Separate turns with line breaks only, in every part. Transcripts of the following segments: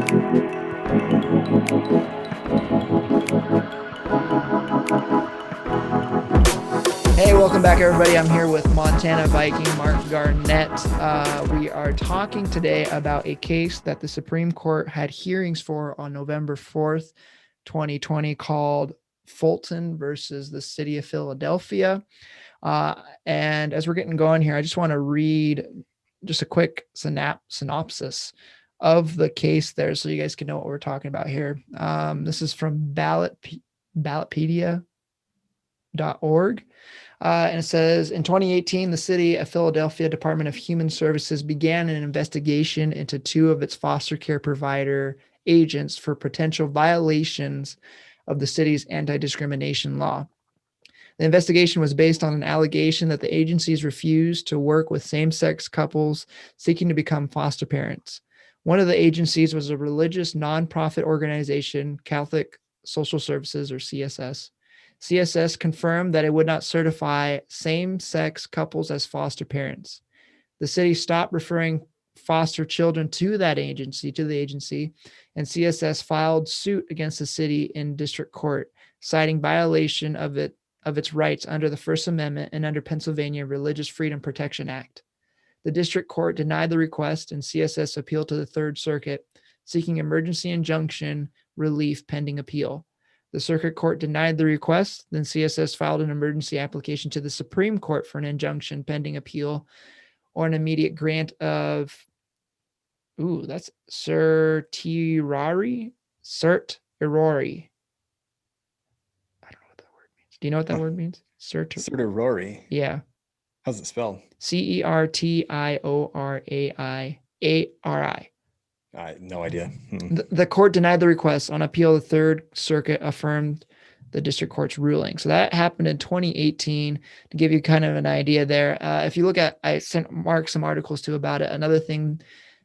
Hey, welcome back, everybody. I'm here with Montana Viking Mark Garnett. We are talking today about a case that the Supreme Court had hearings for on November 4th, 2020, called Fulton versus the City of Philadelphia. And as we're getting going here, I just want to read just a quick synopsis of the case there so you guys can know what we're talking about here. This is from ballotpedia.org. And it says, in 2018, the City of Philadelphia Department of Human Services began an investigation into two of its foster care provider agents for potential violations of the city's anti-discrimination law. The investigation was based on an allegation that the agencies refused to work with same-sex couples seeking to become foster parents. One of the agencies was a religious nonprofit organization, Catholic Social Services, or CSS. CSS confirmed that it would not certify same-sex couples as foster parents. The city stopped referring foster children to the agency, and CSS filed suit against the city in district court, citing violation of its rights under the First Amendment and under Pennsylvania Religious Freedom Protection Act. The district court denied the request, and CSS appealed to the Third Circuit, seeking emergency injunction relief pending appeal. The circuit court denied the request. Then CSS filed an emergency application to the Supreme Court for an injunction pending appeal or an immediate grant of, that's certiorari. I don't know what that word means. Do you know what that word means?
Rory.
Yeah.
How's it spelled?
CERTIORAIARI.
I no idea.
The court denied the request. On appeal, the Third Circuit affirmed the district court's ruling. So that happened in 2018. To give you kind of an idea there, if you look at, I sent Mark some articles too about it. Another thing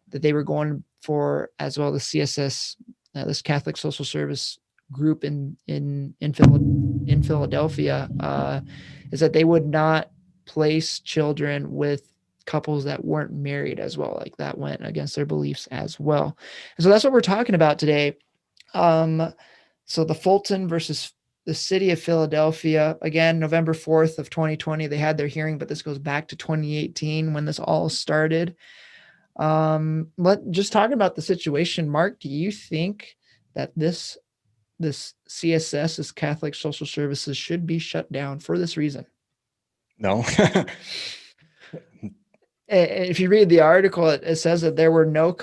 that they were going for as well, the CSS, this Catholic Social Service group in Philadelphia, is that they would not place children with couples that weren't married as well. Like that went against their beliefs as well. And so that's what we're talking about today. So the Fulton versus the City of Philadelphia, again, November 4th of 2020, they had their hearing, but this goes back to 2018 when this all started. Just talking about the situation, Mark, do you think that this CSS, this Catholic Social Services, should be shut down for this reason?
No.
If you read the article, it says that there were no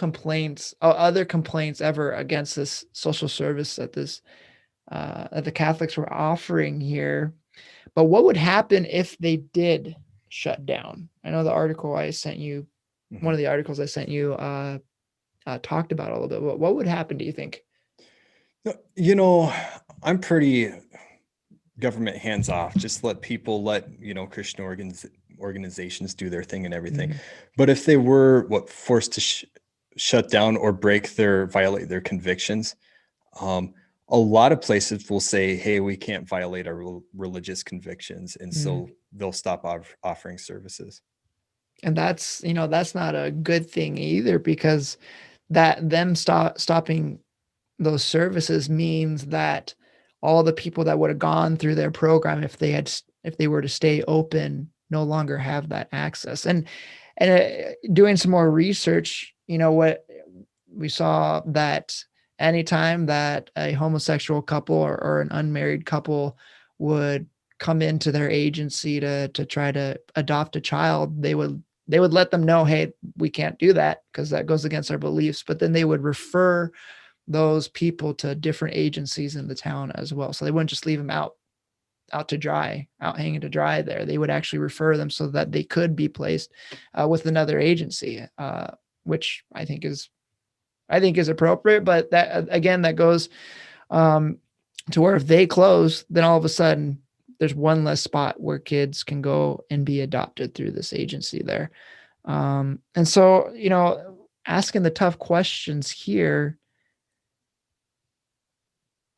other complaints ever against this social service that the Catholics were offering here. But what would happen if they did shut down? I know the article I sent you, one of the articles I sent you, talked about a little bit. What would happen, do you think?
I'm pretty government hands off. Just let Christian organizations do their thing and everything. But if they were forced to shut down or violate their convictions, a lot of places will say, hey, we can't violate our religious convictions. And so they'll stop offering services.
And that's not a good thing either, because that them stopping those services means that all the people that would have gone through their program, if they were to stay open, no longer have that access. And doing some more research, what we saw, that anytime that a homosexual couple or an unmarried couple would come into their agency to try to adopt a child, they would let them know, hey, we can't do that because that goes against our beliefs. But then they would refer those people to different agencies in the town as well. So they wouldn't just leave them out hanging to dry there. They would actually refer them so that they could be placed with another agency, which I think is appropriate. But that, again, that goes to where if they close, then all of a sudden there's one less spot where kids can go and be adopted through this agency there. And so, asking the tough questions here,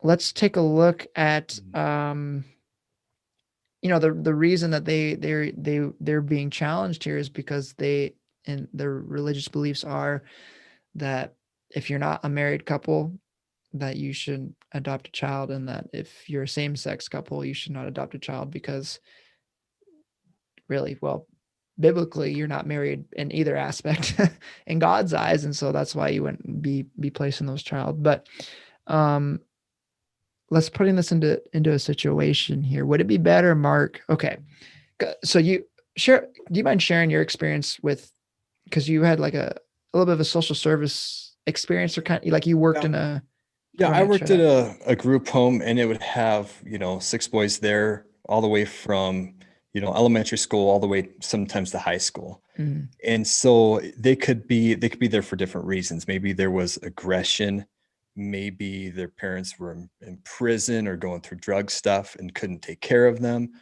let's take a look at, the reason that they're being challenged here is because their religious beliefs are that if you're not a married couple, that you should adopt a child, and that if you're a same-sex couple, you should not adopt a child because really, well, biblically, you're not married in either aspect in God's eyes, and so that's why you wouldn't be placing those child. But um, let's putting this into a situation here. Would it be better, Mark? Okay, so you share. Do you mind sharing your experience with? Because you had like a little bit of a social service experience, or kind of like you worked
Yeah.
in a.
Yeah,
Go
I
ahead, share
worked at
that.
a group home and it would have, 6 boys there all the way from, elementary school all the way sometimes to high school.
Mm,
And so they could be there for different reasons. Maybe there was aggression, maybe their parents were in prison or going through drug stuff and couldn't take care of them.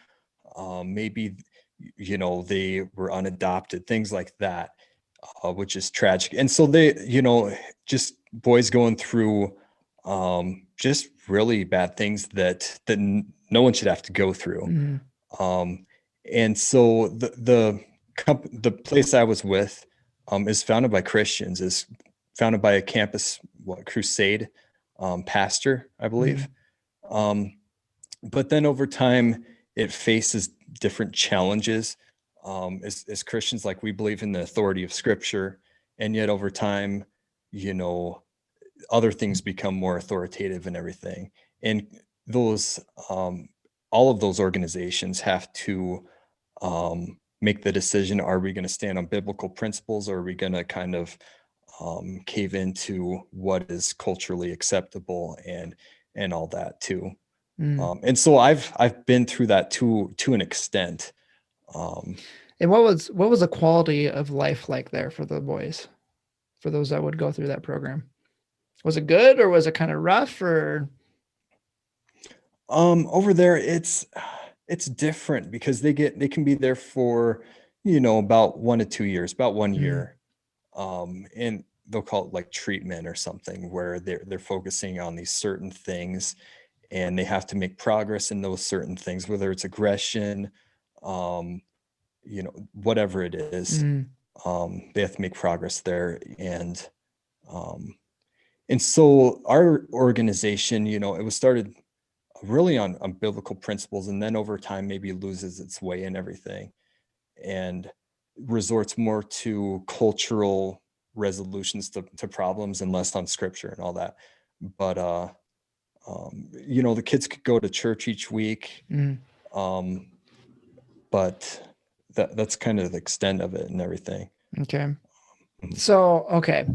Maybe they were unadopted, things like that, which is tragic. And so just boys going through just really bad things that no one should have to go through.
mm,
Um, and so the place I was with is founded by Christians, is founded by a campus crusade pastor, I believe.
mm,
Um, but then over time, it faces different challenges. As Christians, like we believe in the authority of Scripture, and yet over time, you know, other things become more authoritative and everything. And those, all of those organizations have to make the decision: Are we going to stand on biblical principles, or are we going to kind of cave into what is culturally acceptable and all that too?
mm.
And so I've been through that to an extent. Um,
And what was the quality of life like there for the boys, for those that would go through that program? Was it good or was it kind of rough or?
Over there, it's different because they can be there for about 1 to 2 years, about one
Mm,
year, and they'll call it like treatment or something, where they're focusing on these certain things, and they have to make progress in those certain things, whether it's aggression, um, whatever it is.
mm,
They have to make progress there, um, and so our organization, it was started really on biblical principles, and then over time maybe loses its way and everything, and resorts more to cultural resolutions to problems and less on scripture and all that. But the kids could go to church each week,
mm.
um, but that's kind of the extent of it and everything.
Okay.
Mhm.
So, okay,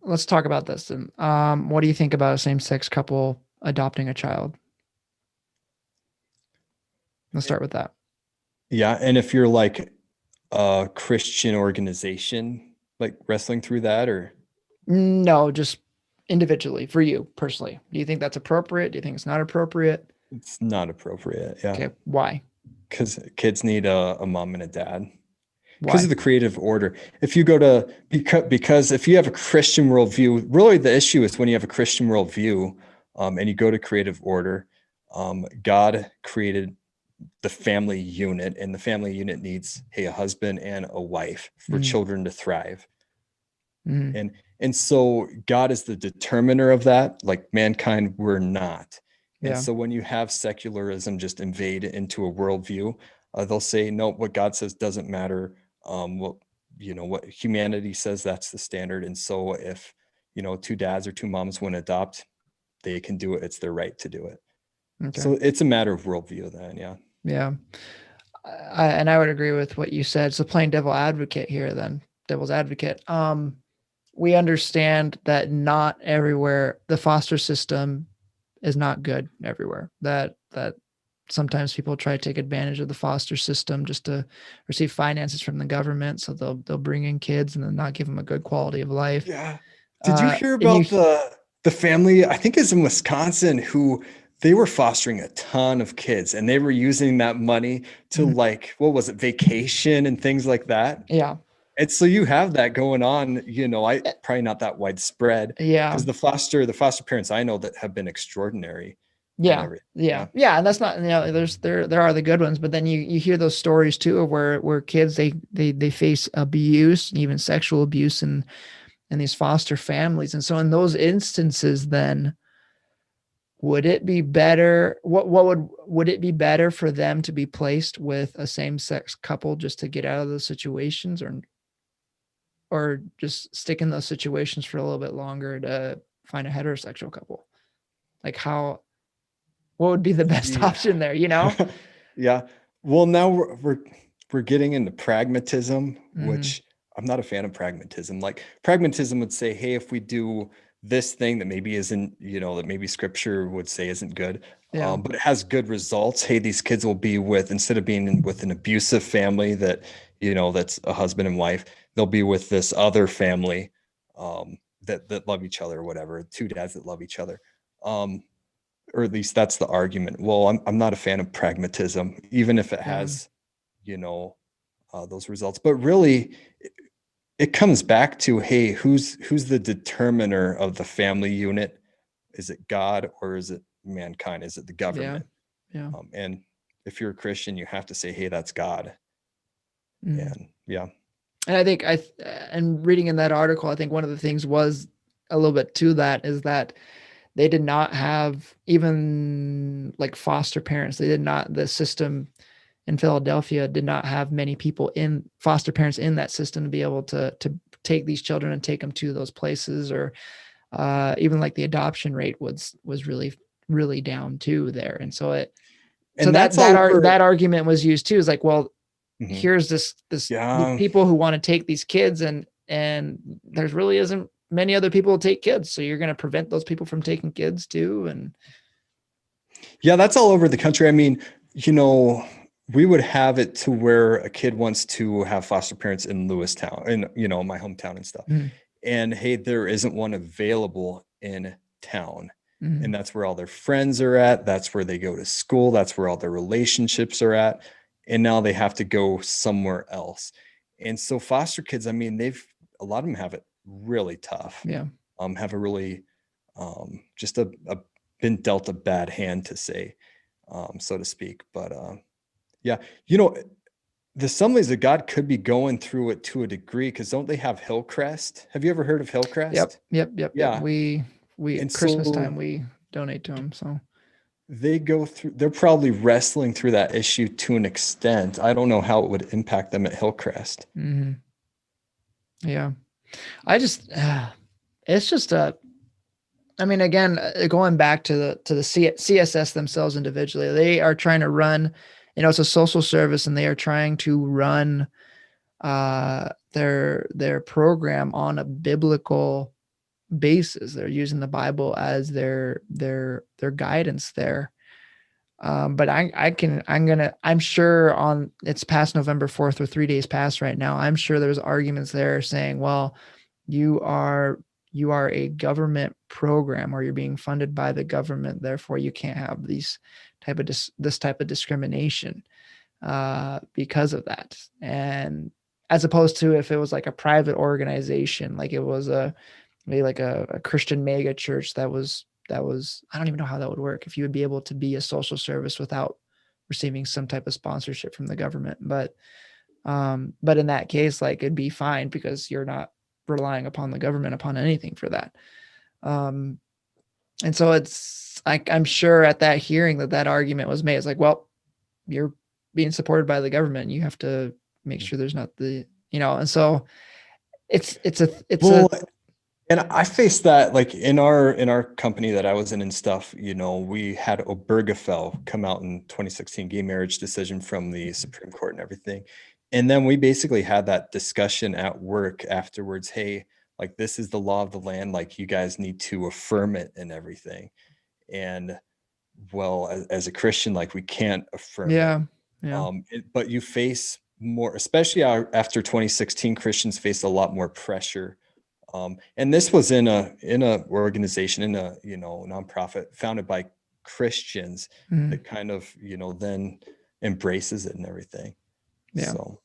let's talk about this then. What do you think about a same-sex couple adopting a child? Let's start with that.
Yeah, and if you're like a Christian organization, like wrestling through that, or
No, just individually for you personally. Do you think that's appropriate? Do you think it's not appropriate?
it's not appropriate. Yeah,
Okay, why?
because kids need a mom and a dad because
Why?
of the creative order. If you go to because if you have a Christian worldview, really the issue is when you have a Christian worldview, and you go to creative order. God created the family unit, and the family unit needs, hey, a husband and a wife for
Mm,
children to thrive.
mm,
And so God is the determiner of that, like mankind we're not. And
yeah.
so when you have secularism just invade into a worldview, they'll say no, what God says doesn't matter. What humanity says, that's the standard. And so if two dads or two moms want to adopt, they can do it. It's their right to do it.
Okay.
So it's a matter of worldview then. Yeah.
Yeah. And I would agree with what you said. So playing devil advocate here then, devil's advocate. We understand that not everywhere the foster system is not good everywhere. That sometimes people try to take advantage of the foster system just to receive finances from the government. So they'll bring in kids and then not give them a good quality of life.
Yeah. Did you hear
And you,
about the family, I think it's in Wisconsin, who they were fostering a ton of kids and they were using that money to,
mm,
like, what was it, vacation and things like that?
yeah,
And so you have that going on, I
eh,
probably not that widespread
yeah,
because the foster parents I know that have been extraordinary. and
Yeah.
everything.
Yeah.
Yeah.
Yeah. And that's not, there are the good ones, but then you hear those stories too of where kids, they face abuse and even sexual abuse in these foster families. And so in those instances, then would it be better? Would it be better for them to be placed with a same sex couple just to get out of those situations, or just stick in those situations for a little bit longer to find a heterosexual couple? Like what would be the best
Yeah.
option there, you know?
Yeah. Well, now we're getting into pragmatism,
Mhm.
which I'm not a fan of pragmatism. Like pragmatism would say, hey, if we do this thing that maybe isn't, that maybe scripture would say isn't good,
Yeah.
but it has good results. Hey, these kids will be with, instead of being with an abusive family that, that's a husband and wife, they'll be with this other family that love each other or whatever, two dads that love each other. Or at least that's the argument. Well, I'm not a fan of pragmatism, even if it
Yeah.
has, you know, those results. But really, it comes back to, hey, who's the determiner of the family unit? Is it God or is it mankind? Is it the
Yeah.
government?
Yeah.
And if you're a Christian, you have to say, hey, that's God.
Mhm.
And yeah.
And I think and reading in that article, I think one of the things was a little bit to that is that they did not have even like foster parents. They did not, the system in Philadelphia did not have many people in foster parents in that system to be able to take these children and take them to those places, or even like the adoption rate was really down too there. And so
And that's all over.
that argument was used too, is like, well,
Mhm.
here's these
Yeah.
people who want to take these kids, and there's really isn't many other people to take kids, so you're going to prevent those people from taking kids too. And
Yeah, that's all over the country. I mean, we would have it to where a kid wants to have foster parents in Lewistown, in my hometown and stuff.
mm,
And hey, there isn't one available in town.
mm,
And that's where all their friends are at. That's where they go to school. That's where all their relationships are at. And now they have to go somewhere else. And so foster kids, I mean, a lot of them have it really tough.
yeah,
Have a really just a been dealt a bad hand, to say, so to speak. But yeah, the Assemblies of God could be going through it to a degree, because don't they have Hillcrest? Have you ever heard of
yep,
Hillcrest?
yep.
Yeah.
We
And
Christmas
so
time we donate to them. So
they're probably wrestling through that issue to an extent. I don't know how it would impact them at Hillcrest.
mhm, yeah, I just it's just I mean, again, going back to the CSS themselves individually, they are trying to run, it's a social service, and they are trying to run their program on a biblical basis. They're using the Bible as their guidance there. But I'm sure on it's past November 4th, or 3 days past right now. I'm sure there's arguments there saying, well, you are you are a government program, or you're being funded by the government, therefore you can't have this type of discrimination because of that. And as opposed to if it was like a private organization, like it was maybe like a Christian mega church that was I don't even know how that would work, if you would be able to be a social service without receiving some type of sponsorship from the government. But in that case, like, it'd be fine because you're not relying upon the government upon anything for that. Um, and so it's like, I'm sure at that hearing that argument was made. It's like, well, you're being supported by the government. You have to make sure there's not and so it's a
Well, and I faced that, like, in our company that I was in and stuff. We had Obergefell come out in 2016, gay marriage decision from the Supreme Court and everything. And then we basically had that discussion at work afterwards. Hey, like, this is the law of the land. Like, you guys need to affirm it and everything. And well, as a Christian, like, we can't affirm it.
yeah, yeah,
But you face more, especially after 2016, Christians face a lot more pressure. And this was in a organization, in a nonprofit founded by Christians,
mhm,
that kind of then embraces it and everything.
yeah.
So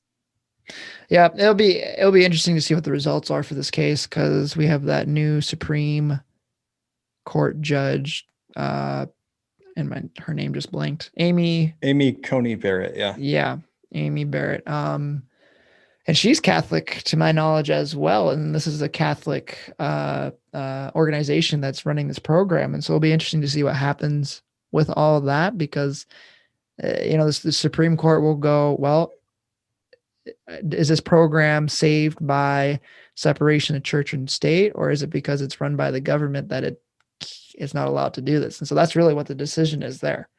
Yeah, it'll be interesting to see what the results are for this case, because we have that new Supreme Court judge. Uh, and her name just blanked. Amy
Coney Barrett. Yeah.
Yeah, Amy Barrett. And she's Catholic to my knowledge as well. And this is a Catholic organization that's running this program. And so it'll be interesting to see what happens with all of that, because, the Supreme Court will go, well, is this program saved by separation of church and state, or is it because it's run by the government that it is not allowed to do this? And so that's really what the decision is there.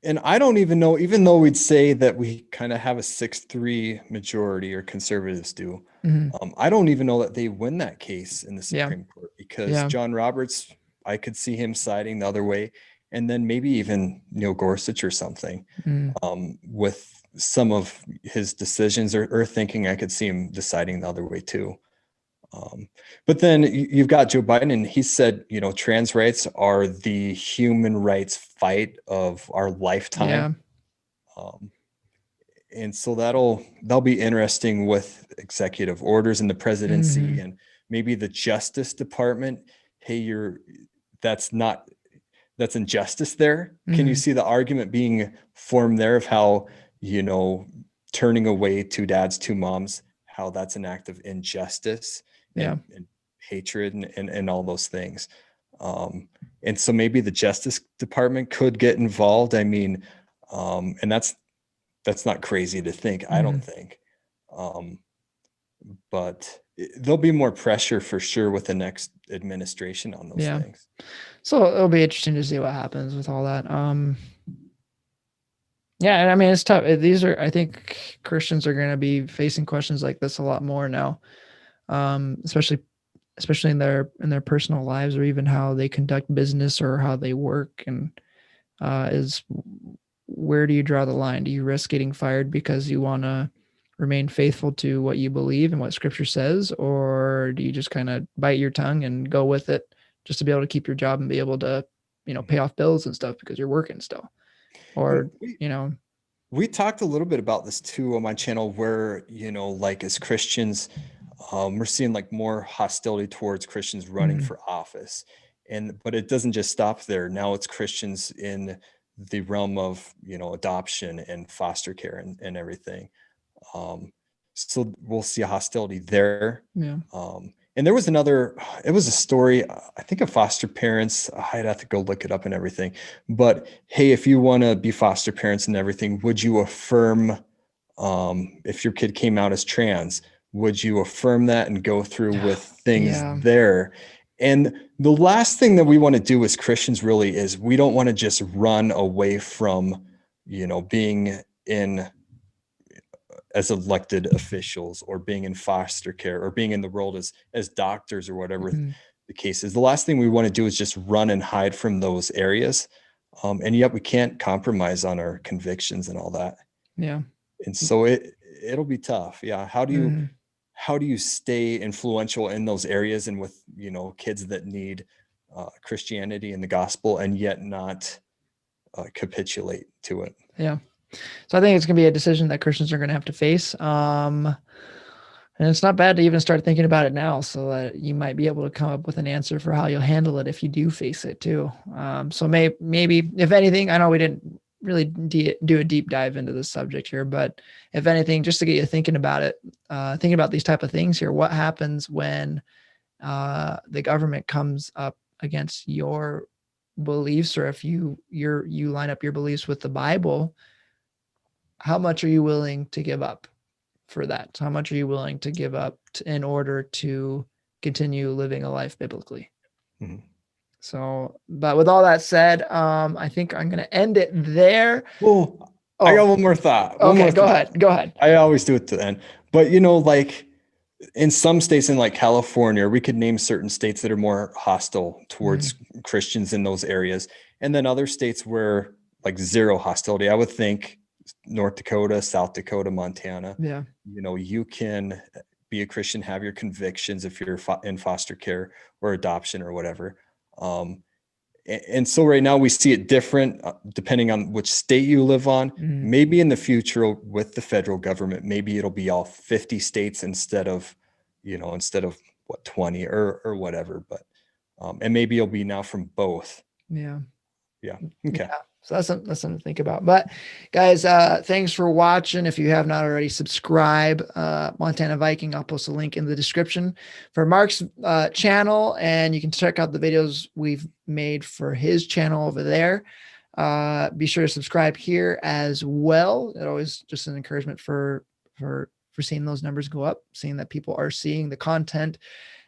And I don't even know, even though we'd say that we kind of have a 6-3 majority, or conservatives do, I don't even know that they win that case in the Supreme Court, because John Roberts, I could see him siding the other way, and then maybe even Neil Gorsuch or something, with some of his decisions or thinking. I could see him deciding the other way too. But then you've got Joe Biden, and he said, trans rights are the human rights fight of our lifetime. And so that'll be interesting with executive orders in the presidency, and maybe the Justice Department. Hey, that's injustice there. Can you see the argument being formed there of how, turning away 2 dads, 2 moms, how that's an act of injustice and hatred and all those things. And so maybe the Justice Department could get involved. I mean, and that's not crazy to think, I don't think. But there'll be more pressure for sure with the next administration on those things.
So it'll be interesting to see what happens with all that. And I mean, it's tough. I think Christians are going to be facing questions like this a lot more now, especially in their personal lives, or even how they conduct business or how they work. And is where do you draw the line? Do you risk getting fired because you want to remain faithful to what you believe and what Scripture says, or do you just kind of bite your tongue and go with it just to be able to keep your job and be able to, pay off bills and stuff because you're working still? Or,
we talked a little bit about this too on my channel, where, like as Christians, we're seeing like more hostility towards Christians running for office. But it doesn't just stop there. Now it's Christians in the realm of, adoption and foster care and everything. So we'll see a hostility there. And there was it was a story, I think, of foster parents. I'd have to go look it up and everything. But hey, if you want to be foster parents and everything, would you affirm, if your kid came out as trans, would you affirm that and go through with things there? And the last thing that we want to do as Christians really is, we don't want to just run away from, being in as elected officials, or being in foster care, or being in the world as doctors, or whatever the case is. The last thing we want to do is just run and hide from those areas. And yet we can't compromise on our convictions and all that. And so it'll be tough. How do you stay influential in those areas, and with, kids that need Christianity and the gospel, and yet not capitulate to it?
So I think it's going to be a decision that Christians are going to have to face. And it's not bad to even start thinking about it now, so that you might be able to come up with an answer for how you'll handle it if you do face it too. So maybe, if anything, I know we didn't really do a deep dive into this subject here, but if anything, just to get you thinking about it, thinking about these type of things here, what happens when the government comes up against your beliefs, or if you line up your beliefs with the Bible? How much are you willing to give up for that? How much are you willing to give up in order to continue living a life biblically? So, but with all that said, I think I'm going to end it there.
Well, I got one more thought.
Go ahead.
I always do it to the end. But, like in some states, in like California, we could name certain states that are more hostile towards Christians in those areas. And then other states where like zero hostility. I would think North Dakota, South Dakota, Montana. You can be a Christian, have your convictions if you're in foster care or adoption or whatever. And so right now we see it different depending on which state you live on. Maybe in the future with the federal government, maybe it'll be all 50 states instead of what, 20 or whatever. But and maybe it'll be now from both.
Okay. So that's something to think about. But guys, thanks for watching. If you have not already, subscribe. Montana Viking. I'll post a link in the description for Mark's channel, and you can check out the videos we've made for his channel over there. Be sure to subscribe here as well. It always just an encouragement for seeing those numbers go up, seeing that people are seeing the content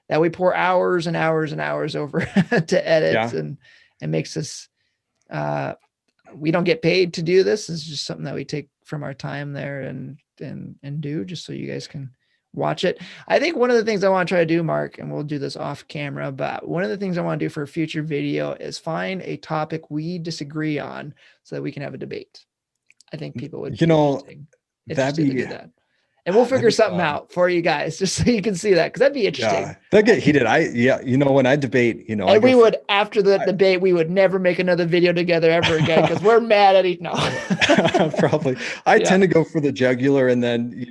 that we pour hours and hours and hours over to edit, and makes us, we don't get paid to do this. It's just something that we take from our time there and do just so you guys can watch it. I think one of the things I want to try to do, Mark, and we'll do this off camera, but one of the things I want to do for a future video is find a topic we disagree on so that we can have a debate. I think people would, interested to do that. And we'll figure something out for you guys, just so you can see that, because that'd be interesting.
Yeah, that get heated. When I debate,
and we would, after the debate, we would never make another video together ever again, because we're mad at each. No,
probably. I tend to go for the jugular, and then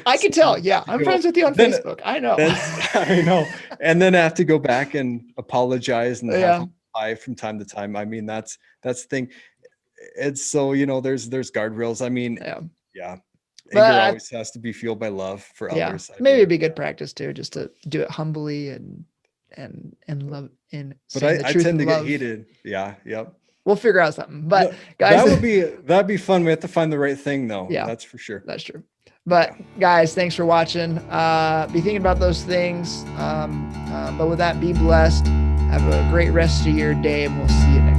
I can tell. Yeah, I'm friends with you on Facebook. I know.
I know, and then I have to go back and apologize and have lie from time to time. I mean, that's the thing. It's so there's guardrails. I mean, anger always has to be fueled by love for others.
Maybe it'd be good practice too, just to do it humbly and love.
But I tend to get heated. Yeah. Yep.
We'll figure out something. But guys,
that'd be fun. We have to find the right thing though. Yeah, that's for sure.
That's true. But guys, thanks for watching. Be thinking about those things. But with that, be blessed. Have a great rest of your day, and we'll see you next time.